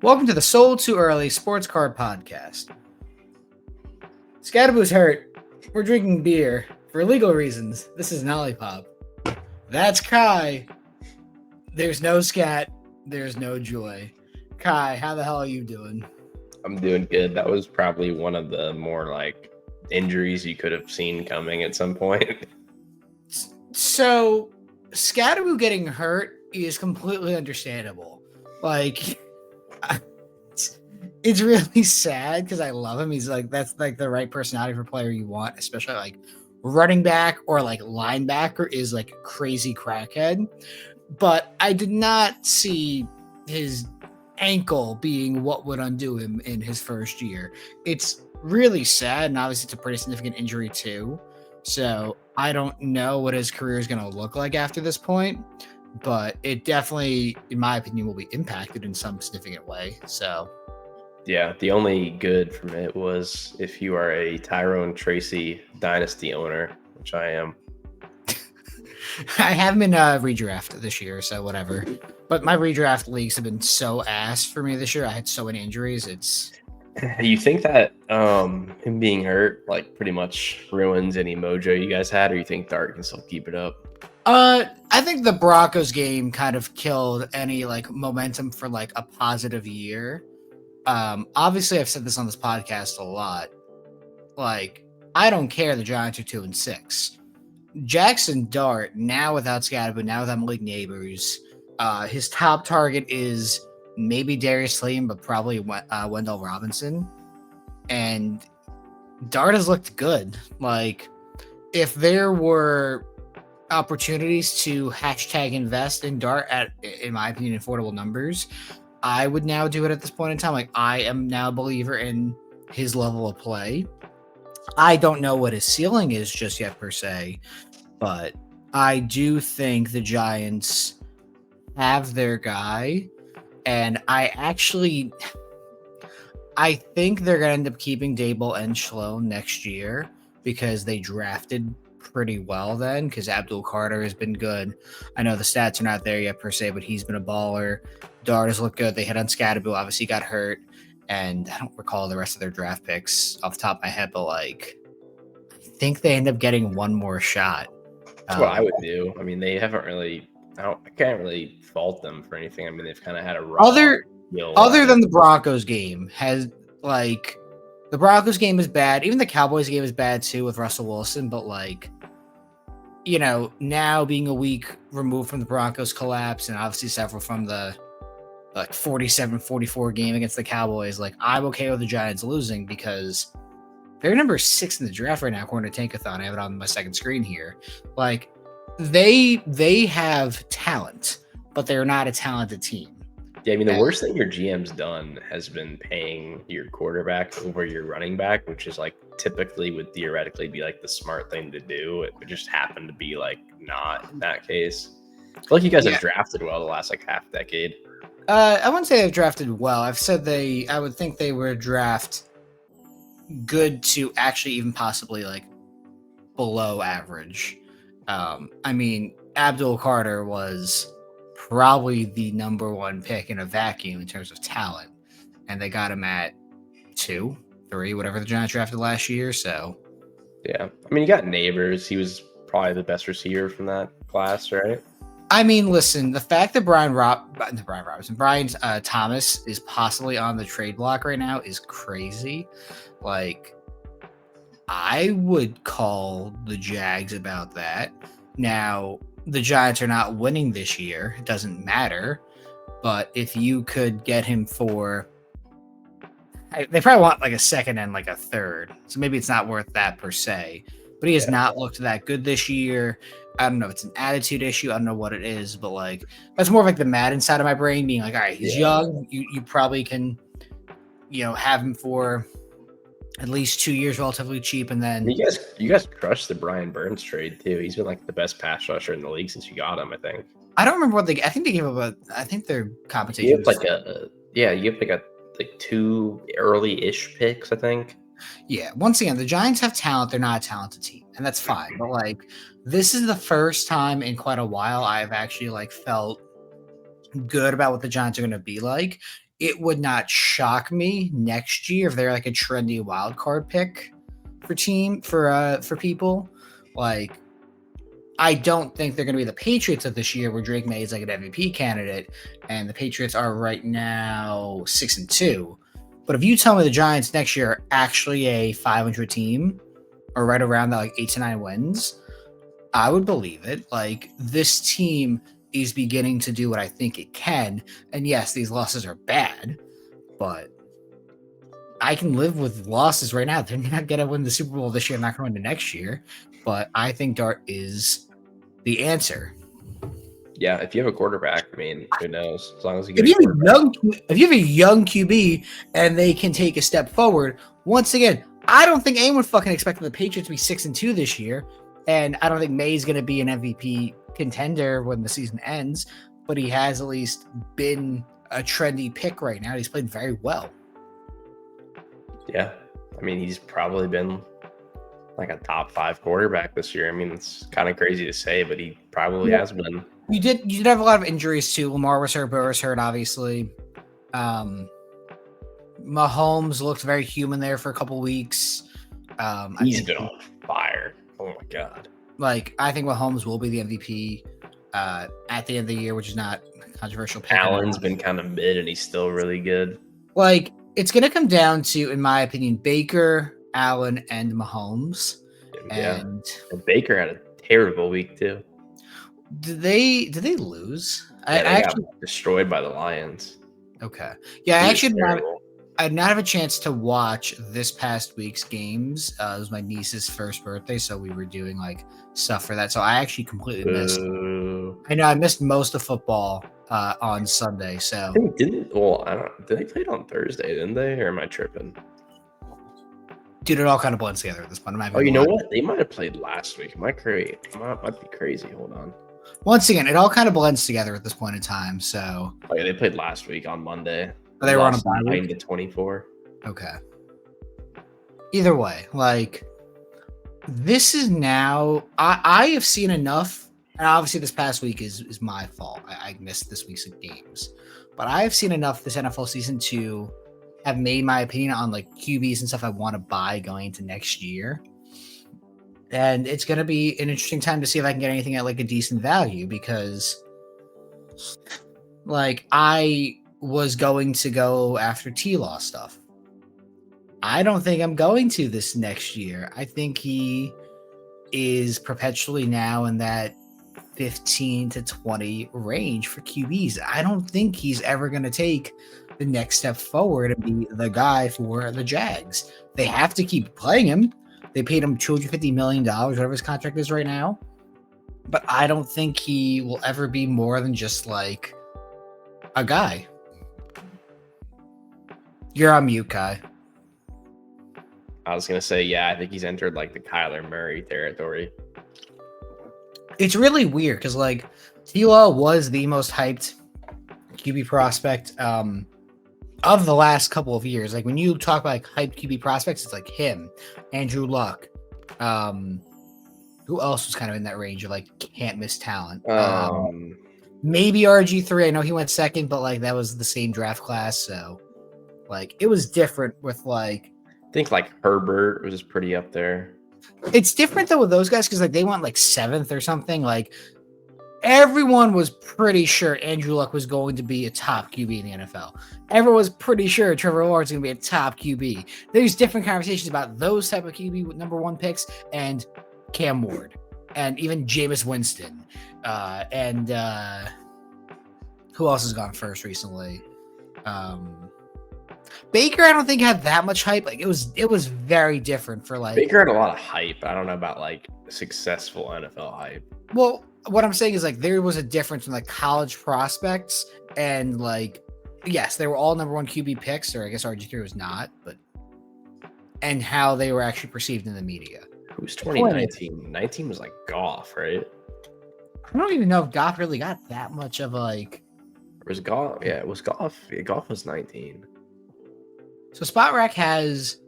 Welcome to the Sold Too Early Sports Card Podcast. Scadaboo's hurt. We're drinking beer for legal reasons. This is an Olipop. That's Kai. There's no scat. There's no joy. Kai, how the hell are you doing? I'm doing good. That was probably one of the more injuries you could have seen coming at some point. So, Scadaboo getting hurt is completely understandable. It's really sad because I love him. He's that's the right personality for player you want, especially running back or linebacker is a crazy crackhead. But I did not see his ankle being what would undo him in his first year. It's really sad, and obviously it's a pretty significant injury too. So I don't know what his career is going to look like after this point, but it definitely, in my opinion, will be impacted in some significant way. So yeah, the only good from it was if you are a Tyrone Tracy dynasty owner, which I am. I have him in redraft this year, so whatever. But my redraft leagues have been so ass for me this year. I had so many injuries. You think that him being hurt pretty much ruins any mojo you guys had, or you think Dart can still keep it up? I think the Broncos game kind of killed any momentum for a positive year. Obviously I've said this on this podcast a lot. I don't care the Giants are 2-6. Jackson Dart, now without Scadaboo, now without Malik Neighbors, his top target is maybe Darius Slayton, but probably Wendell Robinson. And Dart has looked good. If there were opportunities to hashtag invest in Dart at, in my opinion, affordable numbers, I would now do it at this point in time. I am now a believer in his level of play. I don't know what his ceiling is just yet per se, but I do think the Giants have their guy, and I think they're going to end up keeping Dable and Sloan next year because they drafted pretty well then, because Abdul Carter has been good. I know the stats are not there yet per se, but he's been a baller. Dart has looked good. They hit on Scadaboo, obviously got hurt, and I don't recall the rest of their draft picks off the top of my head, but I think they end up getting one more shot. That's what I would do. I mean, they haven't really. I can't really fault them for anything. I mean, they've kind of had a rough other than the Broncos game has the Broncos game is bad. Even the Cowboys game is bad too with Russell Wilson, but now being a week removed from the Broncos collapse and obviously several from the 47-44 game against the Cowboys, I'm okay with the Giants losing because they're number 6 in the draft right now, according to Tankathon. I have it on my second screen here. They have talent, but they're not a talented team. Yeah, I mean, the worst thing your GM's done has been paying your quarterback over your running back, which is typically would theoretically be the smart thing to do. It would just happen to be not in that case. I feel like you guys have drafted well the last half decade. I wouldn't say they've drafted well. I've said I would think they were draft good to actually even possibly below average. I mean, Abdul Carter was probably the number one pick in a vacuum in terms of talent, and they got him at 2, 3, whatever the Giants drafted last year. So yeah, I mean, you got Neighbors. He was probably the best receiver from that class, right? I mean, listen, the fact that Brian Thomas is possibly on the trade block right now is crazy. I would call the Jags about that. Now, the Giants are not winning this year. It doesn't matter. But if you could get him for... They probably want a second and a third. So maybe it's not worth that per se. But he has not looked that good this year. I don't know if it's an attitude issue. I don't know what it is. But that's more of the Madden side of my brain being all right, he's young. You probably can, have him for at least 2 years relatively cheap, and then you guys crushed the Brian Burns trade too. He's been the best pass rusher in the league since you got him, I think. I don't remember what I think they gave up I think their compensation you have 2 early-ish picks, I think. Yeah, once again, the Giants have talent. They're not a talented team, and that's fine. But this is the first time in quite a while I've actually felt good about what the Giants are going to be like. it would not shock me next year if they're like a trendy wild card pick for people. Like, I don't think they're going to be the Patriots of this year, where Drake May is like an MVP candidate, and the Patriots are right now 6-2. But if you tell me the Giants next year are actually a 500 team, or right around that, like 8 to 9 wins, I would believe it. Like, this team is beginning to do what I think it can. And yes, these losses are bad, but I can live with losses right now. They're not going to win the Super Bowl this year. I'm not going to win the next year. But I think Dart is the answer. Yeah, if you have a quarterback, I mean, who knows? As long as you get if you have a young QB and they can take a step forward, once again, I don't think anyone fucking expected the Patriots to be 6-2 this year. And I don't think May's going to be an MVP contender when the season ends, but he has at least been a trendy pick right now. He's played very well. Yeah. I mean, he's probably been like a top 5 quarterback this year. I mean, it's kind of crazy to say, but he probably has been. You did have a lot of injuries too. Lamar was hurt, Burrow was hurt, obviously. Mahomes looked very human there for a couple weeks. He's been on fire. Oh my god! Like, I think Mahomes will be the MVP at the end of the year, which is not controversial. Allen's been kind of mid, and he's still really good. Like, it's going to come down to, in my opinion, Baker, Allen, and Mahomes. Yeah. And Baker had a terrible week too. Did they lose? Yeah, they got destroyed by the Lions. Okay. Yeah, I did not have a chance to watch this past week's games. It was my niece's first birthday, so we were doing like stuff for that. So I actually completely missed. I missed most of football on Sunday. So did they play it on Thursday? Didn't they? Or am I tripping? Dude, it all kind of blends together at this point. You know what? They might have played last week. Am I crazy? Might be crazy. Hold on. Once again, it all kind of blends together at this point in time. So they played last week on Monday. They were on a bye week? 9-24. Okay. Either way, like, this is now. I have seen enough, and obviously this past week is my fault. I missed this week's games, but I have seen enough this NFL season to have made my opinion on like QBs and stuff I want to buy going into next year. And it's going to be an interesting time to see if I can get anything at like a decent value, because like I was going to go after T-Law stuff. I don't think I'm going to this next year. I think he is perpetually now in that 15 to 20 range for QBs. I don't think he's ever going to take the next step forward and be the guy for the Jags. They have to keep playing him. They paid him $250 million, whatever his contract is right now. But I don't think he will ever be more than just like a guy. You're on mute, Kai. I was going to say, yeah, I think he's entered like the Kyler Murray territory. It's really weird because like T-Law was the most hyped QB prospect of the last couple of years. Like when you talk about like hyped QB prospects, it's like him, Andrew Luck. Who else was kind of in that range of like can't miss talent? Maybe RG3. I know he went second, but like that was the same draft class, so like it was different with like. I think like Herbert was pretty up there. It's different though with those guys because like they went like 7th or something. Like everyone was pretty sure Andrew Luck was going to be a top QB in the NFL. Everyone was pretty sure Trevor Lawrence was going to be a top QB. There's different conversations about those type of QB with number 1 picks and Cam Ward and even Jameis Winston and who else has gone first recently? Baker, I don't think had that much hype. Like it was very different for like Baker had a lot of hype. I don't know about like successful NFL hype. Well, what I'm saying is like there was a difference in like college prospects and like yes, they were all number 1 QB picks, or I guess RG3 was not, but and how they were actually perceived in the media. Who's 2019? 19 was like Goff, right? I don't even know if Goff really got that much of a like. Was Goff? Yeah, it was Goff. Yeah, Goff was 19. So Spot Rack has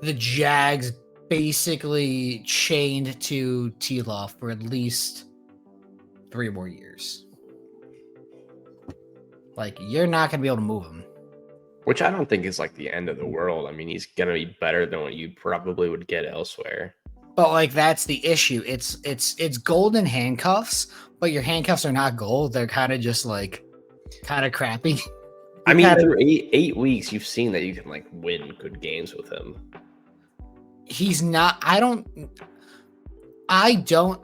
the Jags basically chained to T-Law for at least 3 more years. Like, you're not going to be able to move him. Which I don't think is like the end of the world. I mean, he's gonna be better than what you probably would get elsewhere. But like, that's the issue. It's golden handcuffs, but your handcuffs are not gold. They're kind of just like kind of crappy. I mean, through eight weeks, you've seen that you can like win good games with him. He's not. I don't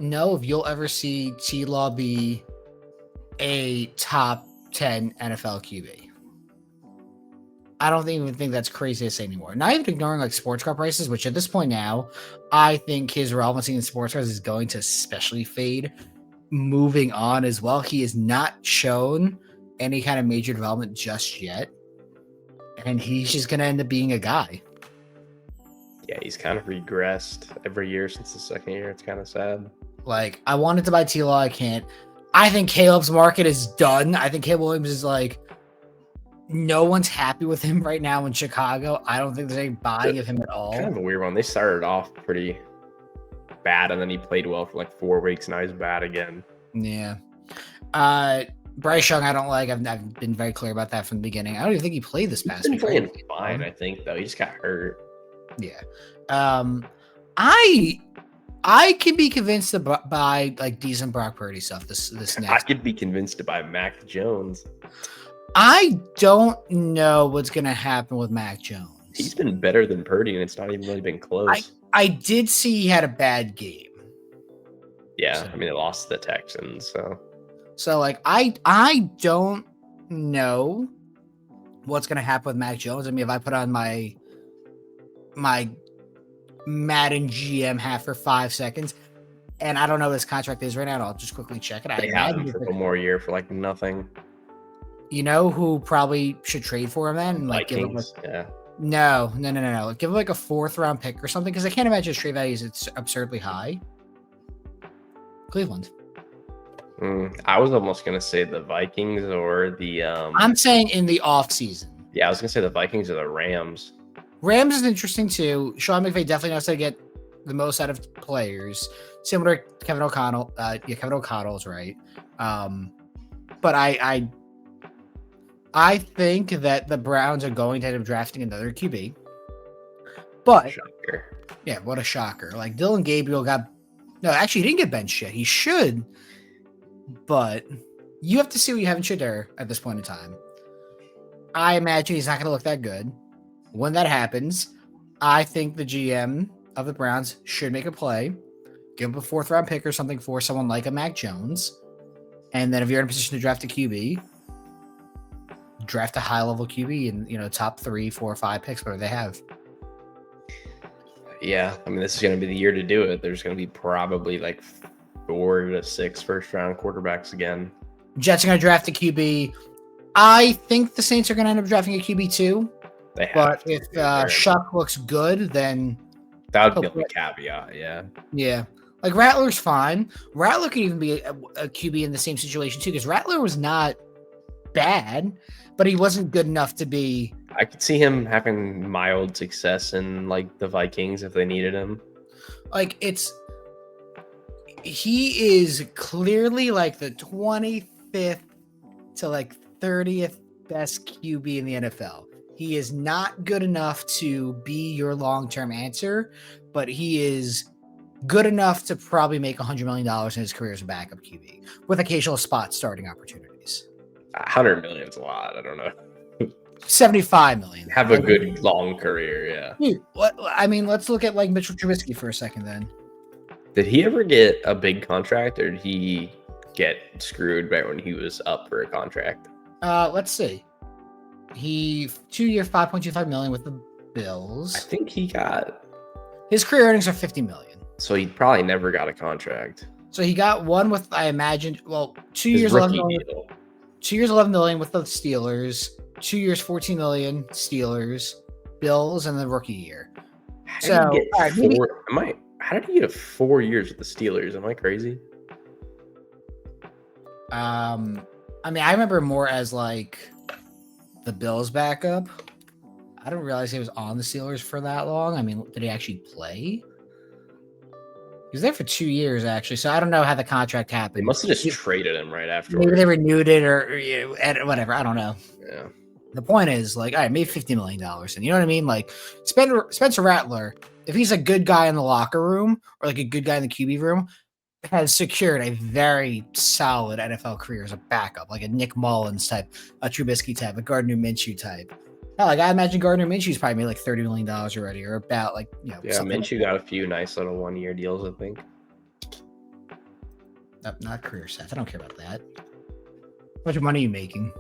know if you'll ever see T-Law be a top 10 NFL QB. I don't even think that's crazy to say anymore. Not even ignoring like sports car prices, which at this point now, I think his relevancy in sports cars is going to especially fade. Moving on as well, he has not shown any kind of major development just yet, and he's just going to end up being a guy. Yeah, he's kind of regressed every year since the second year. It's kind of sad. Like, I wanted to buy T-Law, I can't. I think Caleb's market is done. I think Caleb Williams is like, no one's happy with him right now in Chicago. I don't think there's any buying of him at all. Kind of a weird one. They started off pretty bad, and then he played well for like 4 weeks. Now he's bad again. Yeah. Bryce Young, I don't like. I've been very clear about that from the beginning. I don't even think he played this past week. He's been playing fine, I think, though. He just got hurt. Yeah. I can be convinced to buy like decent Brock Purdy stuff this next. I could be convinced to buy Mac Jones. I don't know what's going to happen with Mac Jones. He's been better than Purdy, and it's not even really been close. I did see he had a bad game. Yeah, so, I mean, they lost to the Texans, so like I don't know what's going to happen with Mac Jones. I mean, if I put on my Madden GM hat for 5 seconds, and I don't know what his contract is right now, I'll just quickly check it. They have him for one more year for like nothing. You know who probably should trade for him then? Like, Vikings, yeah. No. Give him like a 4th round pick or something, because I can't imagine his trade value is absurdly high. Cleveland. I was almost gonna say the Vikings or the. I'm saying in the off season. Yeah, I was gonna say the Vikings or the Rams. Rams is interesting too. Sean McVay definitely knows how to get the most out of players, similar to Kevin O'Connell. Kevin O'Connell's right. But I think that the Browns are going to end up drafting another QB. But shocker. Yeah, what a shocker. Like, Dylan Gabriel he didn't get benched yet. He should, but you have to see what you have in Shedeur at this point in time. I imagine he's not going to look that good. When that happens, I think the GM of the Browns should make a play, give him a 4th round pick or something for someone like a Mac Jones. And then if you're in a position to draft a QB, draft a high level QB and, top 3, 4, 5 picks, whatever they have. Yeah. I mean, this is going to be the year to do it. There's going to be probably like 4 to 6 first round quarterbacks again. Jets are going to draft a QB. I think the Saints are going to end up drafting a QB too. They have but if Shuck looks good, then that would be a caveat. Yeah. Yeah. Like, Rattler's fine. Rattler could even be a QB in the same situation too, because Rattler was not bad, but he wasn't good enough to be. I could see him having mild success in like the Vikings if they needed him. Like, he is clearly like the 25th to like 30th best QB in the NFL. He is not good enough to be your long-term answer, but he is good enough to probably make $100 million in his career as a backup QB with occasional spot starting opportunities. 100 million is a lot. I don't know. 75 million. Have a good long career, yeah. Dude, let's look at like Mitchell Trubisky for a second then. Did he ever get a big contract, or did he get screwed right when he was up for a contract? Let's see. He 2-year $5.25 million with the Bills. I think he got his career earnings are $50 million. So he probably never got a contract. So he got one with, I imagine, 2 years, $11 million. 2 years, $11 million with the Steelers. 2 years, $14 million Steelers, Bills, and the rookie year. How did he get 4 years with the Steelers? Am I crazy? I remember more as like the Bills backup. I didn't realize he was on the Steelers for that long. I mean, did he actually play? was there for 2 years actually, so I don't know how the contract They happened. must have just traded him right afterwards. Maybe they renewed it or whatever. I don't know. Yeah. The point is, like, all right, maybe $50 million, and you know what I mean? Like, Spencer Rattler, if he's a good guy in the locker room or like a good guy in the QB room, has secured a very solid NFL career as a backup, like a Nick Mullins type, a Trubisky type, a Gardner Minshew type. Hell, like I imagine Gardner Minshew's probably made like $30 million already, or about like Yeah, something Minshew got a few nice little 1-year deals, I think. not career stats. I don't care about that. How much money are you making?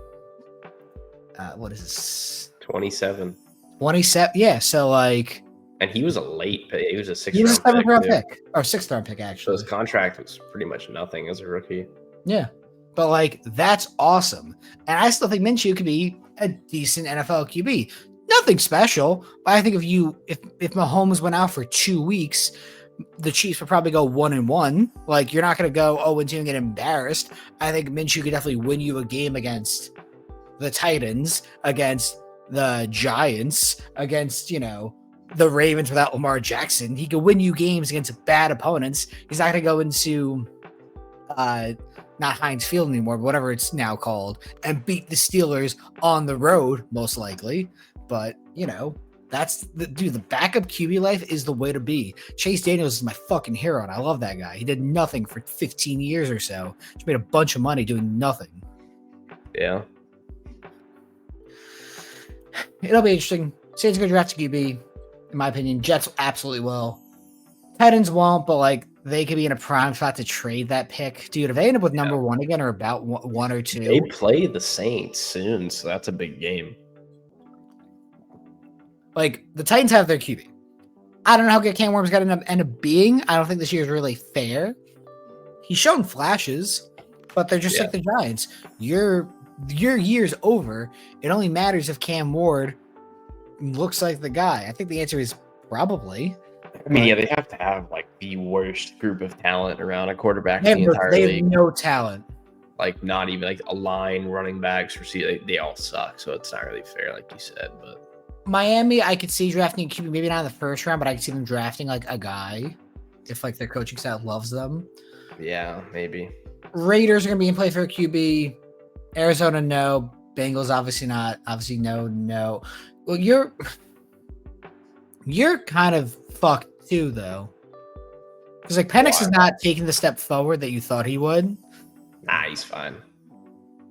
What is this? 27. 27. Yeah, so like, And he was a late pick. He was a he was a 6th round seventh pick. round pick or 6th round pick So actually. his contract was pretty much nothing as a rookie. Yeah, but like that's awesome, and I still think Minshew could be a decent NFL QB. Nothing special, but I think if Mahomes went out for 2 weeks, the Chiefs would probably go 1-1. Like you're not going to go 0-2 and get embarrassed. I think Minshew could definitely win you a game against the Titans, against the Giants, against the Ravens without Lamar Jackson. He could win you games against bad opponents. He's not going to go into not Heinz Field anymore, but whatever it's now called, and beat the Steelers on the road, most likely. But, that's the backup QB life is the way to be. Chase Daniels is my fucking hero, and I love that guy. He did nothing for 15 years or so. Just made a bunch of money doing nothing. Yeah. It'll be interesting. Saints are going to draft a QB, in my opinion. Jets absolutely will. Titans won't, but like they could be in a prime spot to trade that pick. Dude, if they end up with number 1 again or about 1 or 2. They play the Saints soon, so that's a big game. Like the Titans have their QB. I don't know how good Cam Worm's got to end up being. I don't think this year is really fair. He's shown flashes, but they're just like the Giants. Your year's over. It only matters if Cam Ward looks like the guy. I think the answer is probably. I mean, yeah, they have to have like the worst group of talent around a quarterback They in the entire have league. no talent. Like not even like a line, running backs, receiver. They all suck, so it's not really fair, like you said. But Miami, I could see drafting a QB, maybe not in the first round, but I could see them drafting like a guy if like their coaching staff loves them. yeah, maybe. Raiders are going to be in play for a QB. Arizona, no. Bengals, obviously not. Obviously, no. Well, you're kind of fucked too, though, because like Penix is not taking the step forward that you thought he would. Nah, he's fine.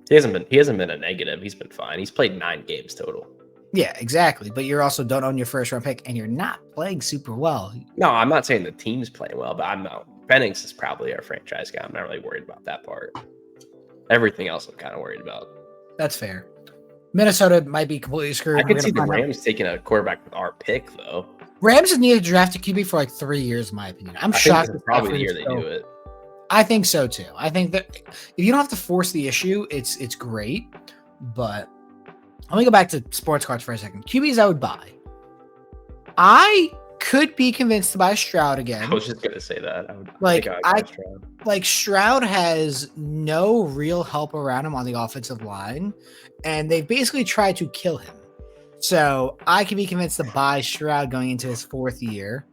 He hasn't been a negative. He's been fine. He's played 9 games total. Yeah, exactly. But you're also don't own your first round pick, and you're not playing super well. No, I'm not saying the team's playing well, but I'm not. Penix is probably our franchise guy. I'm not really worried about that part. Everything else, I'm kind of worried about. That's fair. Minnesota might be completely screwed. I could see the Rams taking a quarterback with our pick, though. Rams have needed to draft a QB for like 3 years, in my opinion. I'm shocked. This is probably the year they do it. I think so too. I think that if you don't have to force the issue, it's great. But let me go back to sports cards for a second. QBs I would buy. I could be convinced to buy Stroud again. I was just gonna say that. Stroud has no real help around him on the offensive line, and they basically tried to kill him. So I can be convinced to buy Stroud going into his 4th year.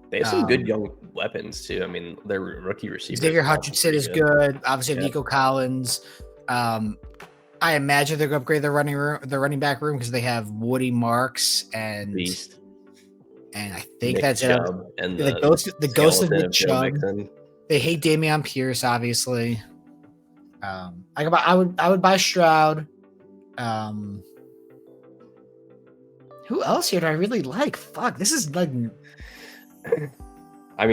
They have some good young weapons too. I mean, their rookie receivers. Xavier Hutchinson is good. Obviously, Nico Collins. I imagine they're going to upgrade their running back room because they have Woody Marks and Beast. And I think Nick that's Chubb it. And the ghost of Nick Chubb. They hate Dameon Pierce, obviously. I would buy Stroud. Who else here do I really like? Fuck, this is like. I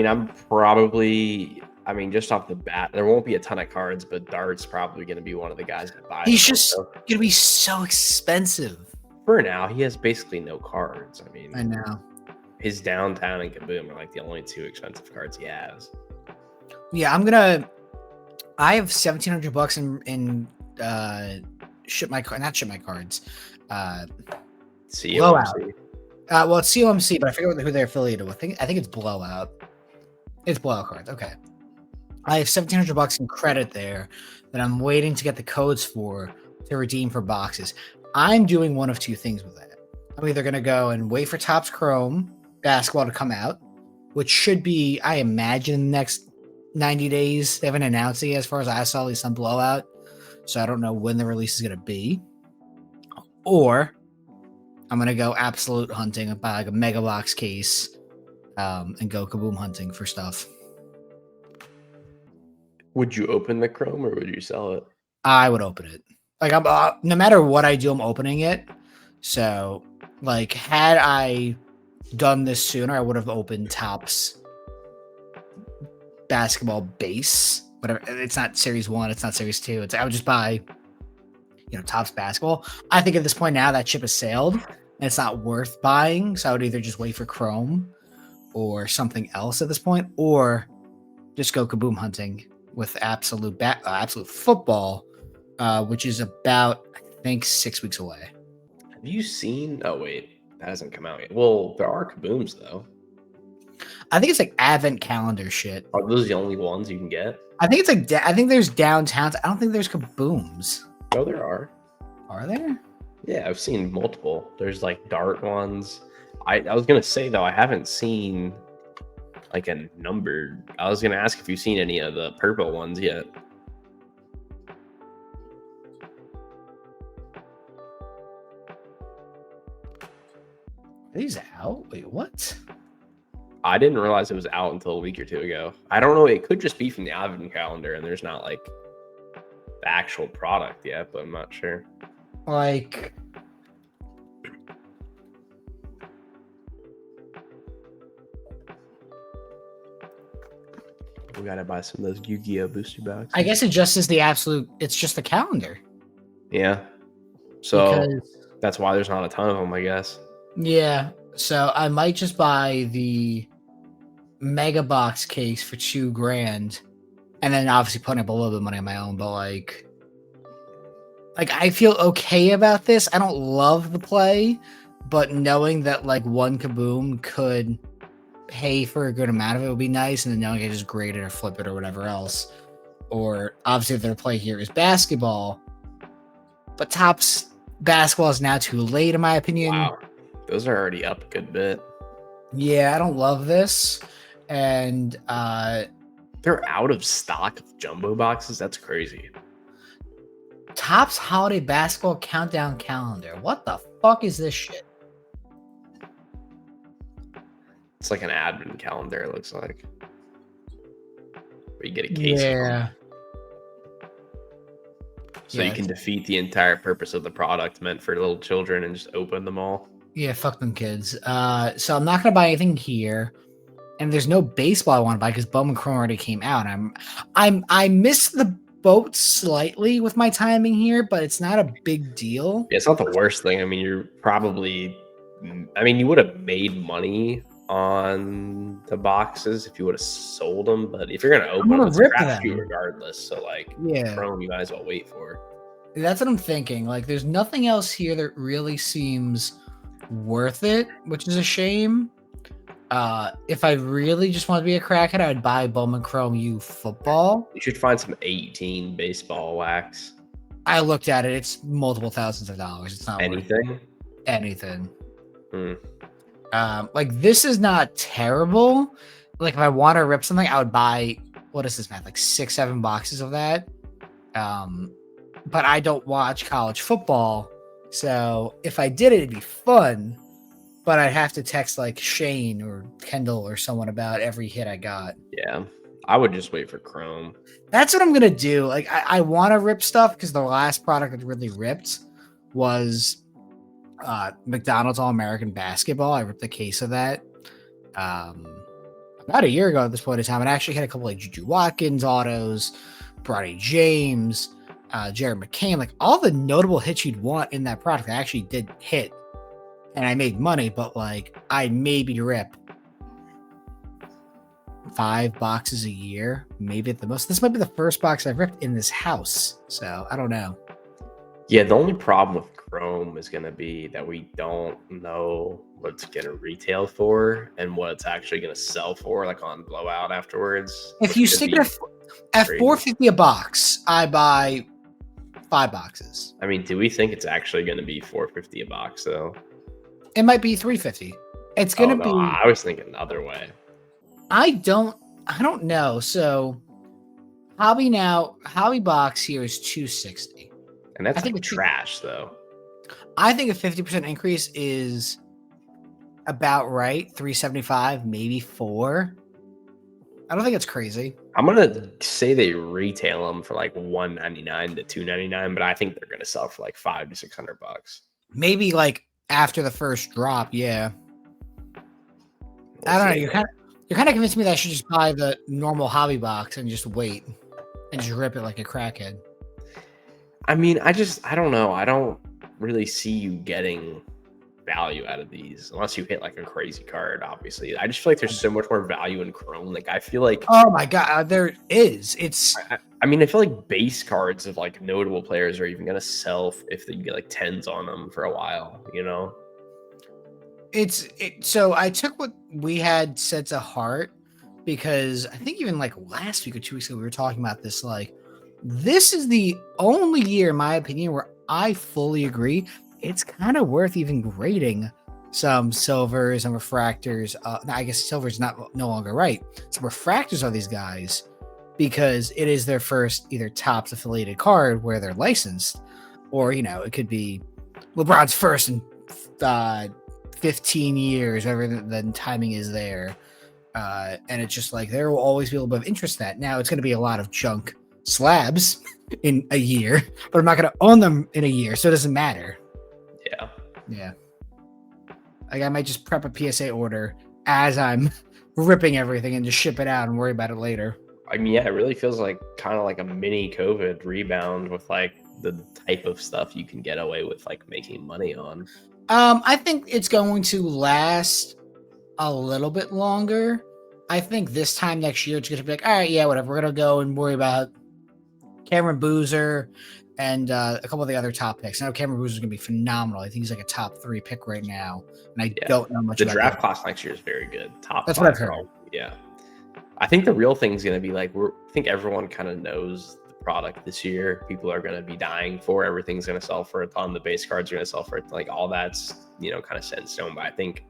mean, just off the bat, there won't be a ton of cards, but Dart's probably going to be one of the guys that buys. He's just going to be so expensive. For now, he has basically no cards. I mean, I know. His downtown and Kaboom are like the only 2 expensive cards he has. Yeah, I have $1,700 in not ship my cards. COMC. Blowout. Well, it's COMC, but I forget who they're affiliated with. I think it's Blowout. It's Blowout cards. Okay. I have $1,700 in credit there that I'm waiting to get the codes for to redeem for boxes. I'm doing one of 2 things with that. I'm either going to go and wait for Topps Chrome basketball to come out, which should be, I imagine, in the next 90 days. They haven't announced it yet, as far as I saw, at least on Blowout. So I don't know when the release is going to be. Or I'm going to go absolute hunting and buy like a Mega Box case and go kaboom hunting for stuff. Would you open the Chrome or would you sell it? I would open it. Like, I'm no matter what I do, I'm opening it. So, like, had I done this sooner, I would have opened Topps basketball base. Whatever. It's not Series 1. It's not Series 2. I would just buy, Topps basketball. I think at this point now that ship has sailed and it's not worth buying. So I would either just wait for Chrome or something else at this point, or just go kaboom hunting with absolute football, which is about, I think, 6 weeks away. Have you seen? Oh wait, that hasn't come out yet. Well, there are kabooms though. I think it's like advent calendar shit. Are those the only ones you can get? I think it's like I think there's downtowns. I don't think there's kabooms. Oh, there are. Are there? Yeah, I've seen multiple. There's like dart ones. I was gonna say though, I haven't seen like a number. I was gonna ask if you've seen any of the purple ones yet. Are these out? Wait, what? I didn't realize it was out until a week or two ago. I don't know. It could just be from the advent calendar, and there's not like the actual product yet, but I'm not sure. Like, we gotta buy some of those Yu-Gi-Oh booster boxes. I guess it just is it's just the calendar. Yeah. So Because, that's why there's not a ton of them, I guess. yeah. So I might just buy the Mega Box case for $2,000, and then obviously putting up a little bit of money on my own. But like I feel okay about this. I don't love the play, but knowing that like one kaboom could pay for a good amount of it would be nice, and then knowing I can just grade it or flip it or whatever else. Or obviously, if their play here is basketball, but Topps basketball is now too late, in my opinion. Wow, those are already up a good bit. Yeah, I don't love this, and they're out of stock of jumbo boxes. That's crazy. Topps Holiday Basketball Countdown Calendar. What the fuck is this shit? It's like an advent calendar, it looks like. Where you get a case of them. So you can defeat the entire purpose of the product meant for little children and just open them all. Yeah, fuck them kids. So I'm not gonna buy anything here. And there's no baseball I want to buy because Bowman Chrome already came out. I missed the boat slightly with my timing here, but it's not a big deal. Yeah, it's not the worst thing. I mean, you would have made money on the boxes if you would have sold them, but if you're gonna open them, it's a crapshoot regardless. So like, yeah, Chrome, you might as well wait for. That's what I'm thinking. Like, there's nothing else here that really seems worth it, which is a shame. If I really just want to be a crackhead, I would buy Bowman Chrome U football. You should find some 18 baseball wax. I looked at it; it's multiple thousands of dollars. It's not anything. Anything. Like, this is not terrible. Like, if I want to rip something, I would buy, what is this, math? Like 6-7 boxes of that. But I don't watch college football, so if I did it, it'd be fun. But I'd have to text like Shane or Kendall or someone about every hit I got. Yeah, I would just wait for Chrome. That's what I'm gonna do. Like, I want to rip stuff because the last product that really ripped was McDonald's All-American Basketball. I ripped a case of that about a year ago at this point in time. It actually had a couple like Juju Watkins autos, Bronny James, Jared McCain, like all the notable hits you'd want in that product. I actually did hit, and I made money, but like I maybe rip 5 boxes a year, maybe at the most. This might be the first box I've ripped in this house, so I don't know. Yeah, the only problem with Chrome is going to be that we don't know what it's going to retail for and what it's actually going to sell for, like on Blowout afterwards. If you stick it at $4.50 a box, I buy 5 boxes. I mean, do we think it's actually going to be $4.50 a box though? It might be $3.50. It's going to be. I was thinking the other way. I don't know. So Hobby Box here is 260. And that's I think like trash though. I think a 50% increase is about right. 375, maybe 4. I don't think it's crazy. I'm gonna say they retail them for like 199 to 299, but I think they're gonna sell for like $500 to $600. Maybe like after the first drop, yeah. We'll I don't know. see. You're kind of convincing me that I should just buy the normal Hobby Box and just wait and just rip it like a crackhead. I mean, I don't know. I don't really see you getting value out of these unless you hit like a crazy card. Obviously, I just feel like there's so much more value in Chrome. Like I feel like, Oh my god, there is. It's I mean, I feel like base cards of like notable players are even gonna sell if you get like tens on them for a while. You know? so I took what we had said to heart because I think even like last week or 2 weeks ago we were talking about this. Like, this is the only year, in my opinion, where I fully agree it's kind of worth even grading some silvers and refractors. I guess silver's no longer right. Some refractors are these guys because it is their first either Topps affiliated card where they're licensed, or it could be LeBron's first in 15 years, whatever the timing is there. And it's just like there will always be a little bit of interest in that. Now it's going to be a lot of junk slabs in a year, but I'm not going to own them in a year, so it doesn't matter. Yeah. Like I might just prep a PSA order as I'm ripping everything and just ship it out and worry about it later. I mean, yeah, it really feels like kind of like a mini COVID rebound with like the type of stuff you can get away with like making money on. I think it's going to last a little bit longer. I think this time next year it's going to be like, all right, yeah, whatever. We're going to go and worry about Cameron Boozer and a couple of the other top picks. I know Cameron Boozer is going to be phenomenal. I think he's like a top 3 pick right now, and I don't know much. The draft class next year is very good. That's what I've heard. Yeah, I think the real thing is going to be like I think everyone kind of knows the product this year. People are going to be dying for. Everything's going to sell for a ton. The base cards are going to sell for it. Like all that's kind of set in stone. But I think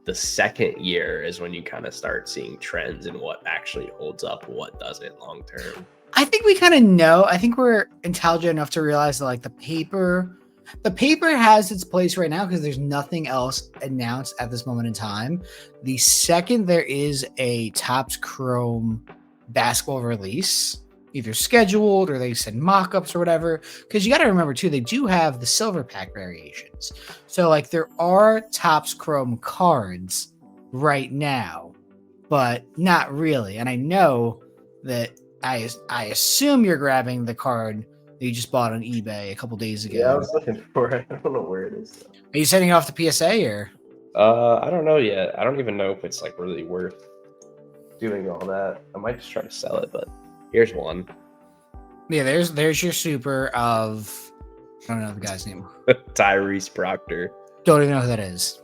the second year is when you kind of start seeing trends in what actually holds up, what doesn't long term. I think we kind of know. I think we're intelligent enough to realize that like the paper has its place right now because there's nothing else announced at this moment in time. The second there is a Topps Chrome basketball release, either scheduled or they send mock-ups or whatever, because you got to remember too, they do have the silver pack variations. So like there are Topps Chrome cards right now, but not really. And I know that I assume you're grabbing the card that you just bought on eBay a couple days ago. Yeah, I was looking for it. I don't know where it is though. Are you sending off the PSA or? I don't know yet. I don't even know if it's like really worth doing all that. I might just try to sell it, but here's one. Yeah, there's your super of I don't know the guy's name. Tyrese Proctor. Don't even know who that is.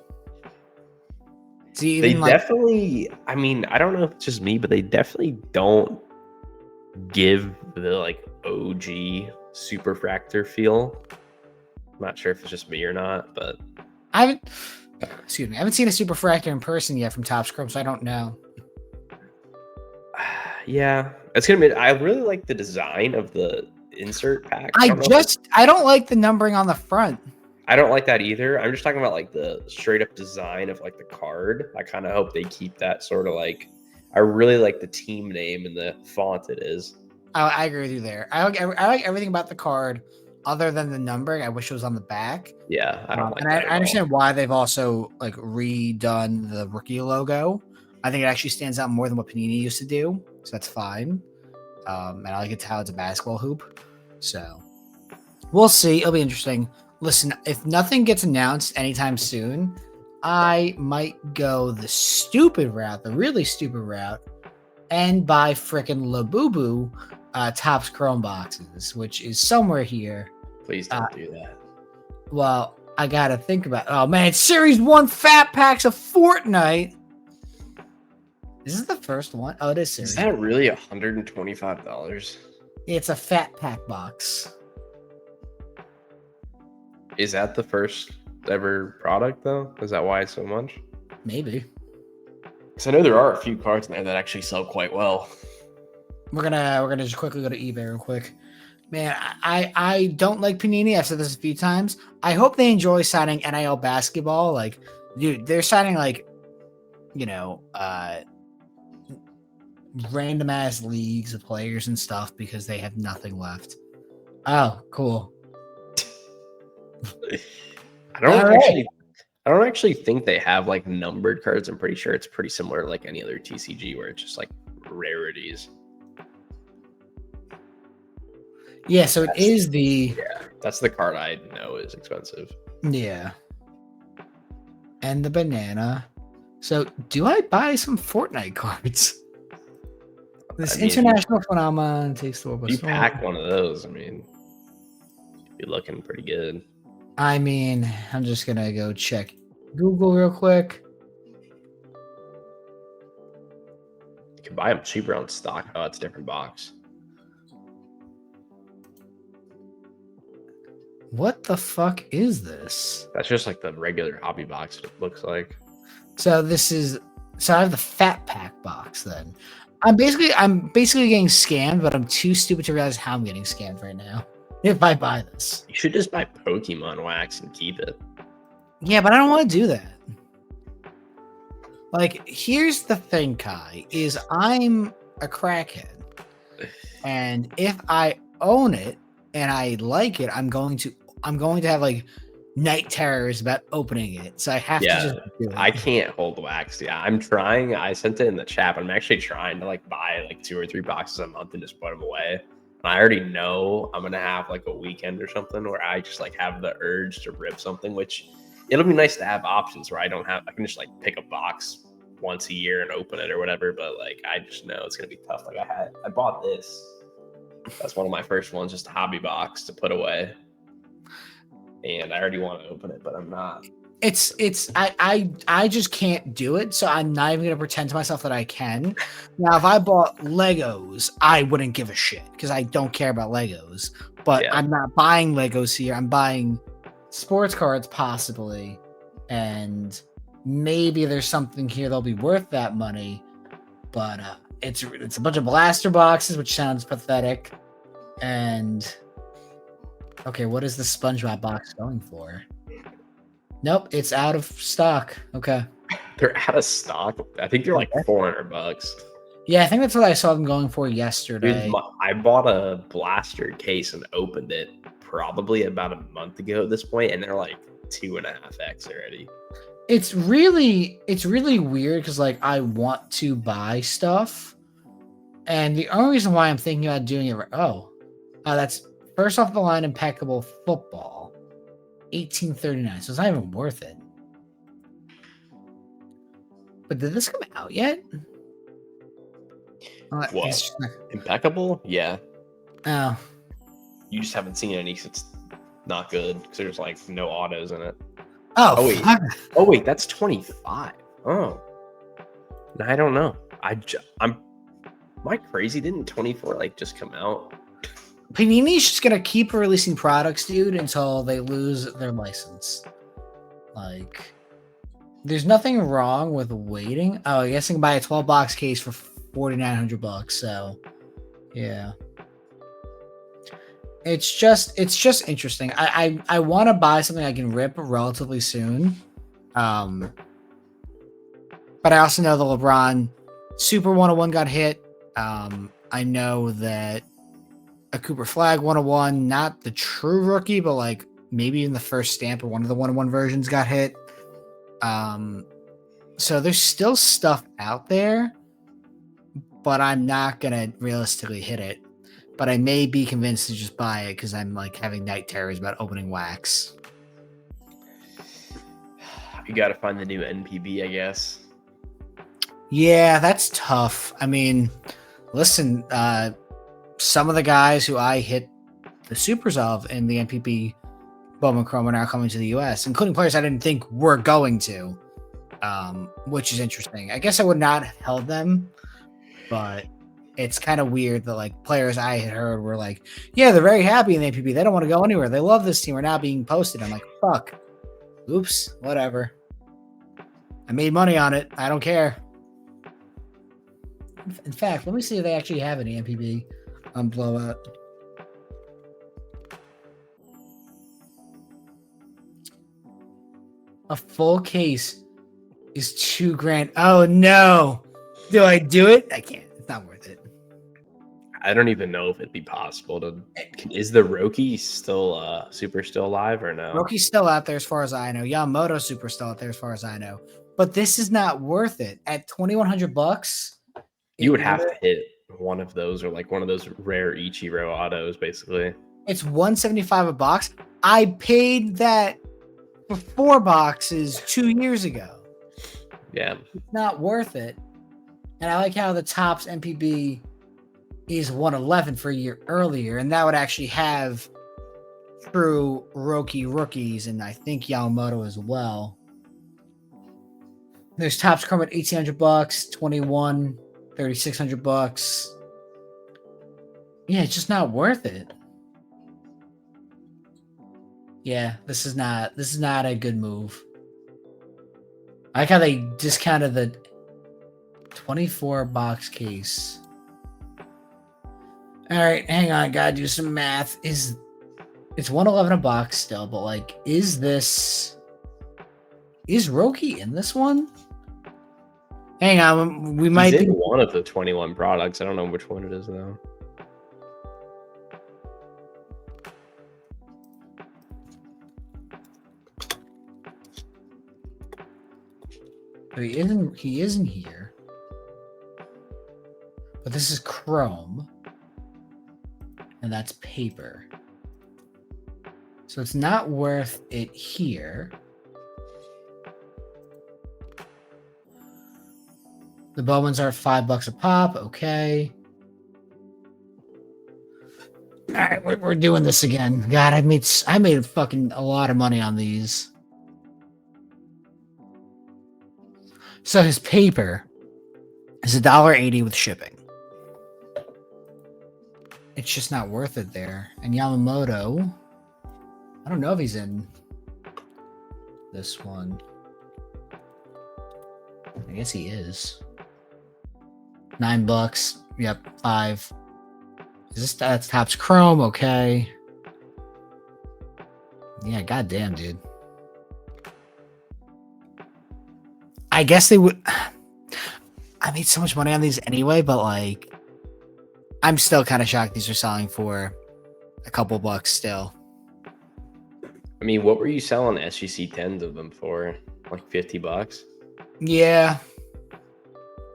They definitely. I mean, I don't know if it's just me, but they definitely don't give the like OG Superfractor feel. I'm not sure if it's just me or not, but I haven't seen a Superfractor in person yet from Topps Chrome, so I don't know. Yeah, it's gonna be. I really like the design of the insert pack. I don't like the numbering on the front. I don't like that either. I'm just talking about like the straight up design of like the card. I kind of hope they keep that sort of like. I really like the team name and the font it is. I agree with you there. I like everything about the card other than the numbering. I wish it was on the back. Yeah, I don't like and that. I understand why they've also like redone the rookie logo. I think it actually stands out more than what Panini used to do, so that's fine. And I like it how it's a basketball hoop. So we'll see. It'll be interesting. Listen, if nothing gets announced anytime soon, I might go the stupid route, the really stupid route, and buy frickin' Labubu Topps Chrome boxes, which is somewhere here. Please don't do that. Well, I gotta think about. Oh man, Series 1 Fat Packs of Fortnite. Is this the first one? Oh, it is Series. Is that really $125? It's a Fat Pack box. Is that the first ever product though? Is that why it's so much? Maybe. Because I know there are a few cards in there that actually sell quite well. We're gonna just quickly go to eBay real quick. Man, I don't like Panini. I've said this a few times. I hope they enjoy signing NIL basketball. Like, dude, they're signing like, you know, random ass leagues of players and stuff because they have nothing left. Oh, cool. I don't actually think they have like numbered cards. I'm pretty sure it's pretty similar to like any other TCG where it's just like rarities. Yeah, so it is the that's the card I know is expensive. Yeah. And the banana. So do I buy some Fortnite cards? This international phenomenon takes the world. You pack one of those, I mean, you'd be looking pretty good. I mean, I'm just gonna go check Google real quick. You can buy them cheaper on stock. Oh, it's a different box. What the fuck is this? That's just like the regular hobby box, it looks like. So I have the fat pack box then. I'm basically getting scammed, but I'm too stupid to realize how I'm getting scammed right now. If I buy this. You should just buy Pokemon wax and keep it. Yeah, but I don't want to do that. Like, here's the thing, Kai, is I'm a crackhead. And if I own it and I like it, I'm going to have like night terrors about opening it. So I have to just do it. I can't hold wax. Yeah, I'm trying. I sent it in the chat, but I'm actually trying to like buy like 2 or 3 boxes a month and just put them away. And I already know I'm gonna have like a weekend or something where I just like have the urge to rip something, which it'll be nice to have options where I can just like pick a box once a year and open it or whatever. But like I just know it's gonna be tough. Like I bought this. That's one of my first ones, just a hobby box to put away. And I already want to open it, but I'm not. I just can't do it, so I'm not even gonna pretend to myself that I can. Now, if I bought Legos, I wouldn't give a shit because I don't care about Legos. But I'm not buying Legos here. I'm buying sports cards possibly, and maybe there's something here that'll be worth that money. But it's a bunch of blaster boxes, which sounds pathetic. And okay, what is the SpongeBob box going for? Nope, it's out of stock. Okay. They're out of stock. I think they're like $400. Yeah, I think that's what I saw them going for yesterday. Dude, I bought a blaster case and opened it probably about a month ago at this point, and they're like 2.5x already. It's really weird because like I want to buy stuff, and the only reason why I'm thinking about doing it. That's first off the line, impeccable football, 1839. So it's not even worth it. But did this come out yet? What? Impeccable? Yeah. Oh. You just haven't seen any because it's not good because there's like no autos in it. Oh wait. Oh wait, that's 25. Oh. I don't know. Am I crazy? Didn't 24 like just come out? Panini's just gonna keep releasing products, dude, until they lose their license. Like, there's nothing wrong with waiting. Oh, I guess I can buy a 12-box case for $4,900. So, yeah. It's just interesting. I want to buy something I can rip relatively soon. But I also know the LeBron Super 101 got hit. I know that a Cooper Flag 101, not the true rookie, but like maybe in the first stamp or one of the 101 versions got hit. So there's still stuff out there, but I'm not gonna realistically hit it. But I may be convinced to just buy it because I'm like having night terrors about opening wax. You got to find the new NPB, I guess. Yeah, that's tough. I mean, listen, some of the guys who I hit the supers of in the NPB Bowman Chrome are now coming to the US, including players I didn't think were going to, which is interesting. I guess I would not have held them, but it's kind of weird that like players I had heard were like, yeah, they're very happy in the NPB. They don't want to go anywhere. They love this team. We're now being posted. I'm like, fuck. Oops. Whatever. I made money on it. I don't care. In fact, let me see if they actually have any MPB on Blowout. A full case is $2,000. Oh no! Do I do it? I can't. It's not worth it. I don't even know if it'd be possible to. Is the Roki still super still alive or no? Roki's still out there as far as I know. Yamamoto super still out there as far as I know. But this is not worth it. At $2,100, You would have to hit one of those or like one of those rare Ichiro autos, basically. It's $175 a box. I paid that for 4 boxes 2 years ago. Yeah. It's not worth it. And I like how the Topps MPB is 111 for a year earlier, and that would actually have true Roki rookies and I think Yamamoto as well. There's Topps Chrome at $1,800, 21, $3,600. Yeah, it's just not worth it. Yeah, this is not a good move. I like how they discounted the 24 box case. All right, hang on, gotta do some math. It's 111 a box still, but like, is Roki in this one? Hang on, we might He's be in one of the 21 products. I don't know which one it is though. He isn't here. But this is Chrome. And that's paper. So it's not worth it here. The Bowmans are $5 a pop. Okay. All right, we're doing this again. God, I made fucking a lot of money on these. So his paper is $1.80 with shipping. It's just not worth it there. And Yamamoto, I don't know if he's in this one. I guess he is. $9. Yep, 5. That's Topps Chrome? Okay. Yeah, goddamn, dude. I guess they would. I made so much money on these anyway, but like, I'm still kind of shocked these are selling for a couple bucks still. I mean, what were you selling SGC 10s of them for? Like $50? Yeah.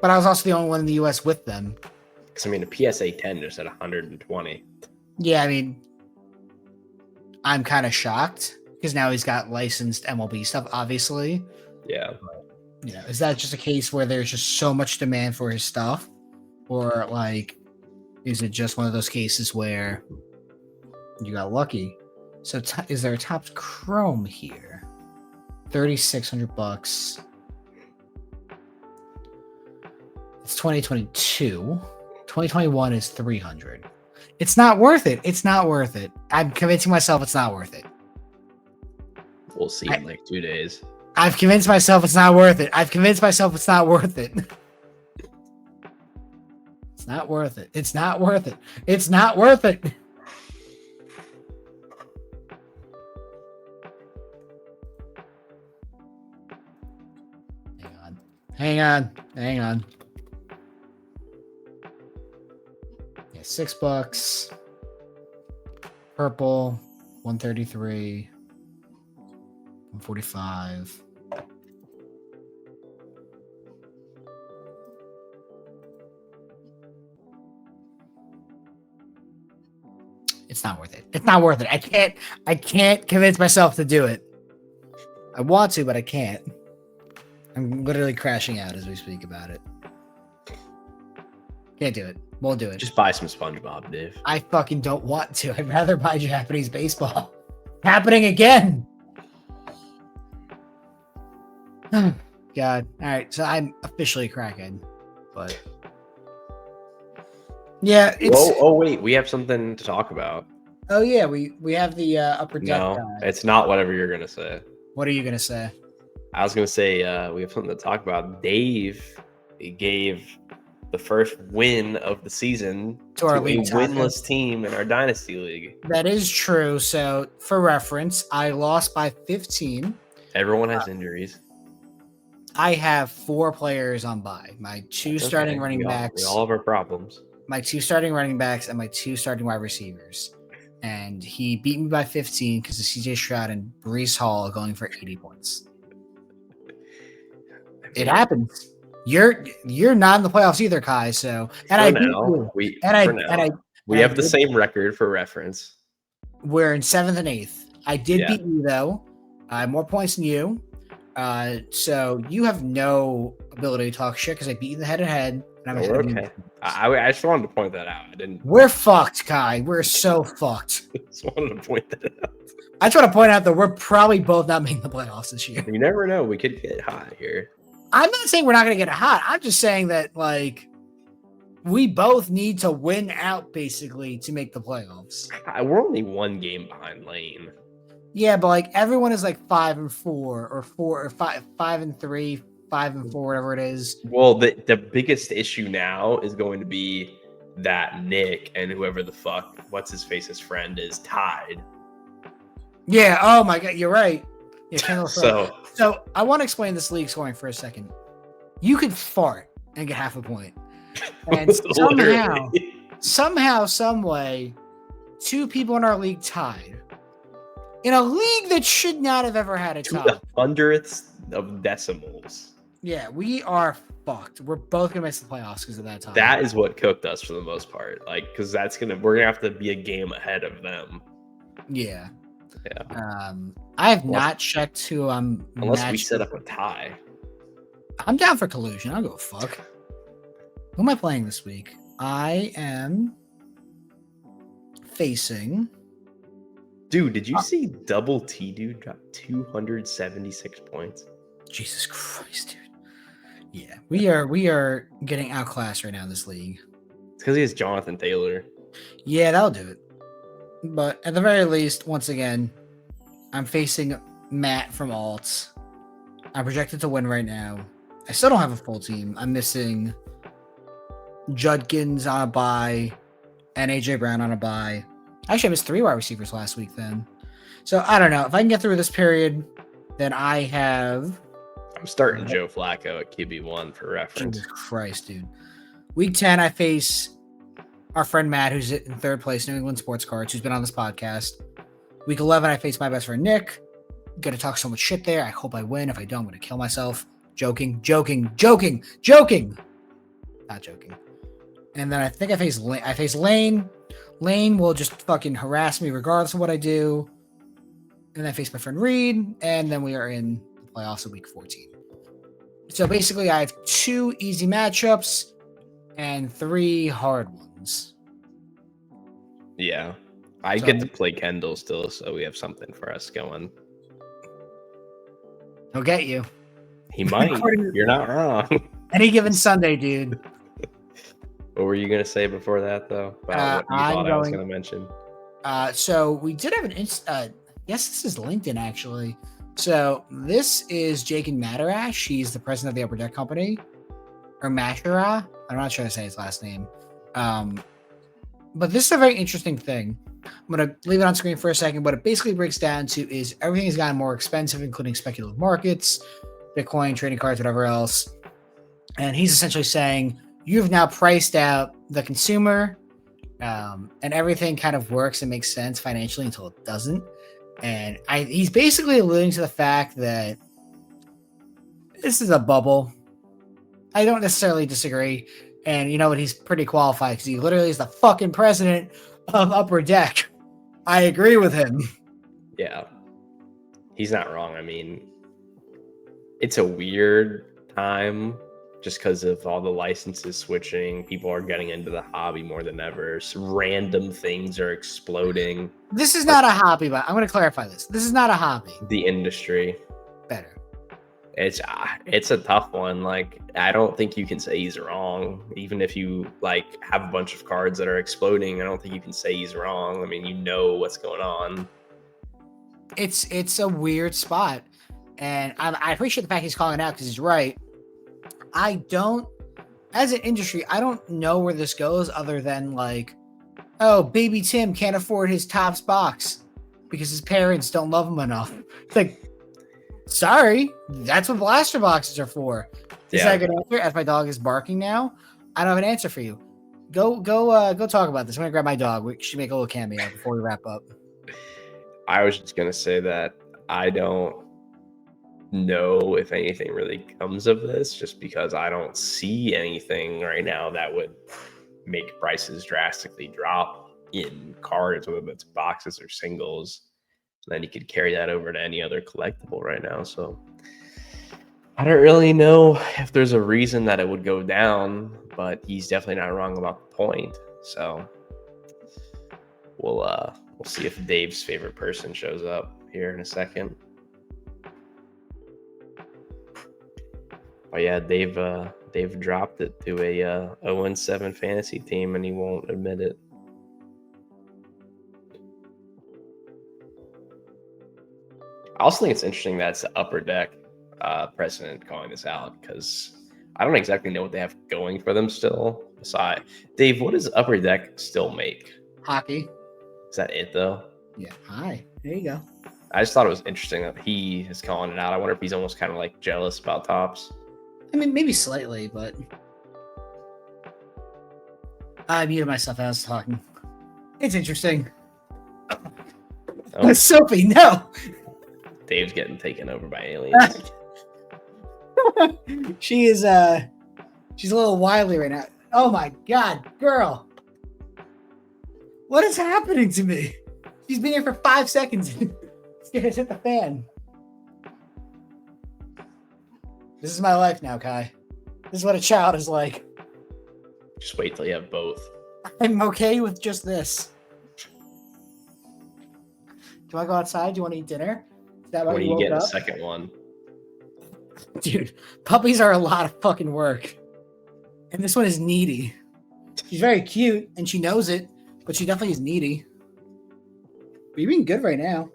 But I was also the only one in the US with them. Because I mean, a PSA 10 just at 120. Yeah, I mean, I'm kind of shocked because now he's got licensed MLB stuff, obviously. Yeah. You know, is that just a case where there's just so much demand for his stuff? Or like, is it just one of those cases where you got lucky? So is there a Topps Chrome here? $3,600. It's 2022. 2021 is $300. It's not worth it. It's not worth it. I'm convincing myself it's not worth it. We'll see in like 2 days. I've convinced myself it's not worth it. I've convinced myself it's not worth it. It's not worth it. It's not worth it. It's not worth it. Hang on. Yeah, $6. Purple, 133, 145. It's not worth it. It's not worth it. I can't convince myself to do it. I want to, but I can't. I'm literally crashing out as we speak about it. Can't do it. Won't do it. Just buy some SpongeBob, Dave. I fucking don't want to. I'd rather buy Japanese baseball. Happening again. God. All right. So I'm officially cracking, but yeah, it's. Oh wait, we have something to talk about. Oh yeah, we have the upper deck. No, guy. it's not whatever you're gonna say. What are you gonna say? I was gonna say we have something to talk about. Dave gave the first win of the season To our a league winless team in our dynasty league. That is true. So, for reference, I lost by 15. Everyone has injuries. I have 4 players on bye. My 2 That's starting okay. running backs. We all have our problems. My 2 starting running backs and my 2 starting wide receivers. And he beat me by 15 because of CJ Stroud and Breece Hall going for 80 points. It happens. You're not in the playoffs either, Kai. So and I beat you. We have the same record for reference. We're in 7th and 8th. I did beat you though. I have more points than you. So you have no ability to talk shit because I beat you the head-to-head. And We're okay. I just wanted to point that out. We're fucked, Kai. We're so fucked. I just wanted to point that out. I just want to point out that we're probably both not making the playoffs this year. You never know. We could get hot here. I'm not saying we're not going to get hot. I'm just saying that, like, we both need to win out, basically, to make the playoffs. We're only 1 game behind Lane. Yeah, but, like, everyone is, like, 5-4 or 5-3, 5-4, whatever it is. Well, the biggest issue now is going to be that Nick and whoever the fuck, what's his face's friend is tied. Yeah. Oh my God. You're right. Yeah. So I want to explain this league scoring for a second. You could fart and get half a point, and somehow, some way, 2 people in our league tied in a league that should not have ever had a tie. To the 100th of decimals. Yeah, we are fucked. We're both gonna miss the playoffs because of that time. That is what cooked us for the most part. Like, because we're gonna have to be a game ahead of them. Yeah. Yeah. I have not checked who I'm. Unless we set up a tie. I'm down for collusion. I'll go fuck. Who am I playing this week? I am facing. Dude, did you see Double T dude drop 276 points? Jesus Christ, dude. Yeah, we are getting outclassed right now in this league. It's because he has Jonathan Taylor. Yeah, that'll do it. But at the very least, once again, I'm facing Matt from Alts. I'm projected to win right now. I still don't have a full team. I'm missing Judkins on a bye and AJ Brown on a bye. Actually, I missed 3 wide receivers last week then. So I don't know. If I can get through this period, then I have... I'm starting Joe Flacco at QB1 for reference. Jesus Christ, dude. Week 10, I face our friend Matt, who's in 3rd place, New England Sports Cards, who's been on this podcast. Week 11, I face my best friend Nick. Gonna talk so much shit there. I hope I win. If I don't, I'm gonna kill myself. Joking. Not joking. And then I think I face Lane. Lane will just fucking harass me regardless of what I do. And I face my friend Reed, and then we are in the playoffs of week 14. So basically, I have 2 easy matchups and 3 hard ones. Yeah. I get to play Kendall still, so we have something for us going. He'll get you. He might. You're not wrong. Any given Sunday, dude. What were you going to say before that, though? About what you thought I was going to mention? So we did have an yes, this is LinkedIn, actually. So this is Jacob Matarash. He's the president of the Upper Deck Company. Or Mashara. I'm not sure to say his last name. But this is a very interesting thing. I'm going to leave it on screen for a second. What it basically breaks down to is everything has gotten more expensive, including speculative markets, Bitcoin, trading cards, whatever else. And he's essentially saying, you've now priced out the consumer, and everything kind of works and makes sense financially until it doesn't. And he's basically alluding to the fact that this is a bubble. I don't necessarily disagree. And you know what? He's pretty qualified because he literally is the fucking president of Upper Deck. I agree with him. Yeah. He's not wrong. I mean, it's a weird time just because of all the licenses switching. People are getting into the hobby more than ever. Random things are exploding. This is not a hobby, but I'm going to clarify this. This is not a hobby. The industry. Better. It's a tough one. Like, I don't think you can say he's wrong. Even if you like have a bunch of cards that are exploding, I don't think you can say he's wrong. I mean, you know what's going on. It's a weird spot. And I appreciate the fact he's calling it out because he's right. I don't as an industry, I don't know where this goes other than like, oh, baby Tim can't afford his Topps box because his parents don't love him enough. It's like, sorry, that's what blaster boxes are for. Is that a good answer? As my dog is barking now, I don't have an answer for you. Go talk about this. I'm gonna grab my dog. We should make a little cameo before we wrap up. I was just gonna say that I don't know if anything really comes of this, just because I don't see anything right now that would make prices drastically drop in cards, whether it's boxes or singles. Then you could carry that over to any other collectible right now. So I don't really know if there's a reason that it would go down, but he's definitely not wrong about the point. So we'll see if Dave's favorite person shows up here in a second. But yeah, Dave dropped it to a 0-7 fantasy team, and he won't admit it. I also think it's interesting that it's the Upper Deck president calling this out, because I don't exactly know what they have going for them still. Besides, Dave, what does Upper Deck still make? Hockey. Is that it though? Yeah. Hi. There you go. I just thought it was interesting that he is calling it out. I wonder if he's almost kind of like jealous about Topps. I mean, maybe slightly, but I muted myself as I was talking. It's interesting. Oh. Sophie, no. Dave's getting taken over by aliens. She is she's a little wily right now. Oh my god, girl. What is happening to me? She's been here for 5 seconds. It's hit the fan. This is my life now, Kai. This is what a child is like. Just wait till you have both. I'm okay with just this. Do I go outside? Do you want to eat dinner? Is that why When you you woke get up? a second one. Dude, puppies are a lot of fucking work. And this one is needy. She's very cute, and she knows it, but she definitely is needy. But you're being good right now.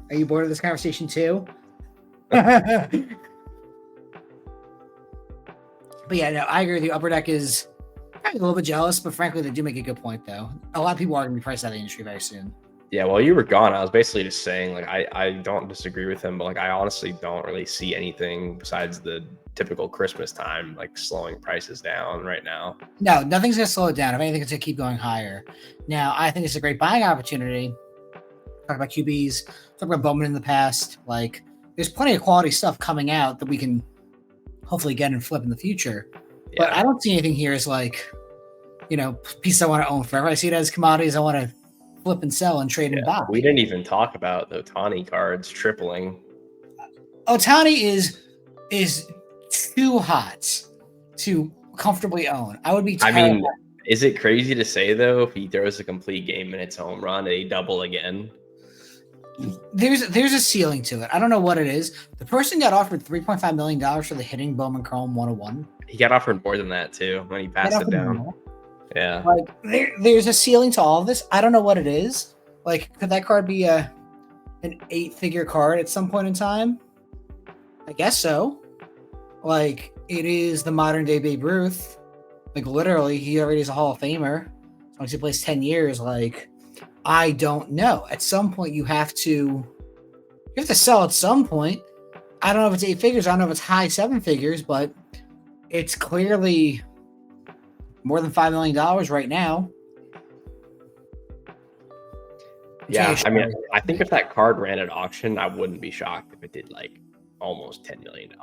Are you bored of this conversation too? But yeah, no, I agree with you. Upper Deck is probably a little bit jealous, but frankly, they do make a good point, though. A lot of people are going to be priced out of the industry very soon. Yeah, while you were gone, I was basically just saying, like, I don't disagree with him, but like, I honestly don't really see anything besides the typical Christmas time, like slowing prices down right now. No, nothing's going to slow it down. If anything, it's going to keep going higher. Now, I think it's a great buying opportunity. Talk about QBs, talk about Bowman in the past. Like, there's plenty of quality stuff coming out that we can hopefully get and flip in the future. Yeah. But I don't see anything here as like, you know, pieces I want to own forever. I see it as commodities I want to flip and sell and trade and buy. We didn't even talk about the Ohtani cards tripling. Ohtani is too hot to comfortably own. I would be terrified. I mean, is it crazy to say, though, if he throws a complete game minutes home run and he double again? There's a ceiling to it. I don't know what it is. The person got offered $3.5 million for the hitting Bowman Chrome 101. He got offered more than that, too, when he passed it down. More. Yeah. Like, there's a ceiling to all of this. I don't know what it is. Like, could that card be an 8-figure card at some point in time? I guess so. Like, it is the modern day Babe Ruth. Like, literally, he already is a Hall of Famer. Once he plays 10 years, like, I don't know. At some point, you have to sell at some point. I don't know if it's 8 figures. I don't know if it's high 7 figures, but it's clearly more than $5 million right now. Yeah, I mean, I think if that card ran at auction, I wouldn't be shocked if it did like almost $10 million.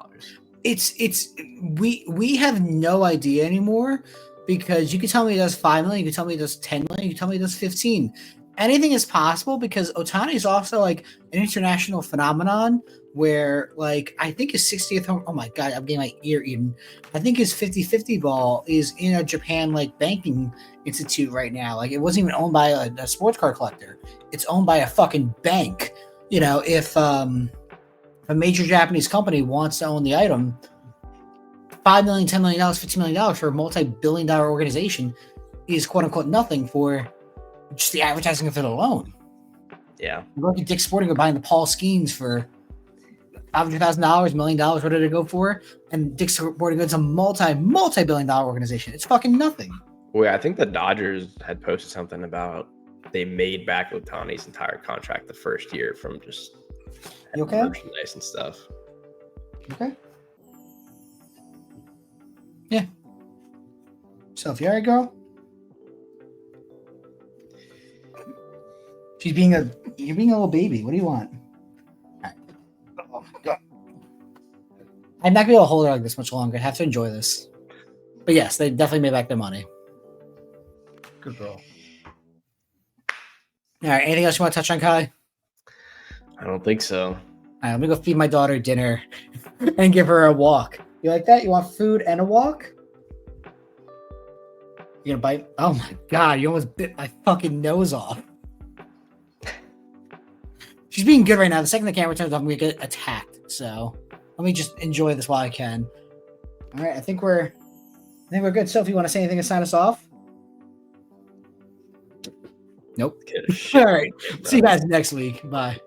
We have no idea anymore, because you can tell me it does 5 million, you can tell me it does 10 million, you can tell me it does 15. Anything is possible, because Ohtani is also like an international phenomenon where, like, I think his 60th home, oh my god, I'm getting my ear eaten. I think his 50-50 ball is in a Japan like banking institute right now. Like, it wasn't even owned by a sports card collector. It's owned by a fucking bank. You know, if a major Japanese company wants to own the item, $5 million, $10 million, $15 million for a multi-billion-dollar organization is quote-unquote nothing for just the advertising of it alone. Yeah. Look at Dick's Sporting Goods buying the Paul Skeens for $500,000, $1 million. What did it go for? And Dick's Sporting Goods, a multi-billion-dollar organization. It's fucking nothing. Well, yeah, I think the Dodgers had posted something about they made back Ohtani's entire contract the first year from just merchandise and stuff. Okay. Yeah. Sophie, all right, girl? You're being a little baby. What do you want? All right. Oh my God. I'm not gonna be able to hold her like this much longer. I have to enjoy this. But yes, they definitely made back their money. Good girl. All right. Anything else you want to touch on, Kai? I don't think so. All right, let me go feed my daughter dinner and give her a walk. You like that? You want food and a walk? You gonna bite? Oh my God, you almost bit my fucking nose off. She's being good right now. The second the camera turns off, I'm gonna get attacked. So let me just enjoy this while I can. All right, I think we're good. Sophie, you want to say anything to sign us off? Nope. All right. See you guys next week. Bye.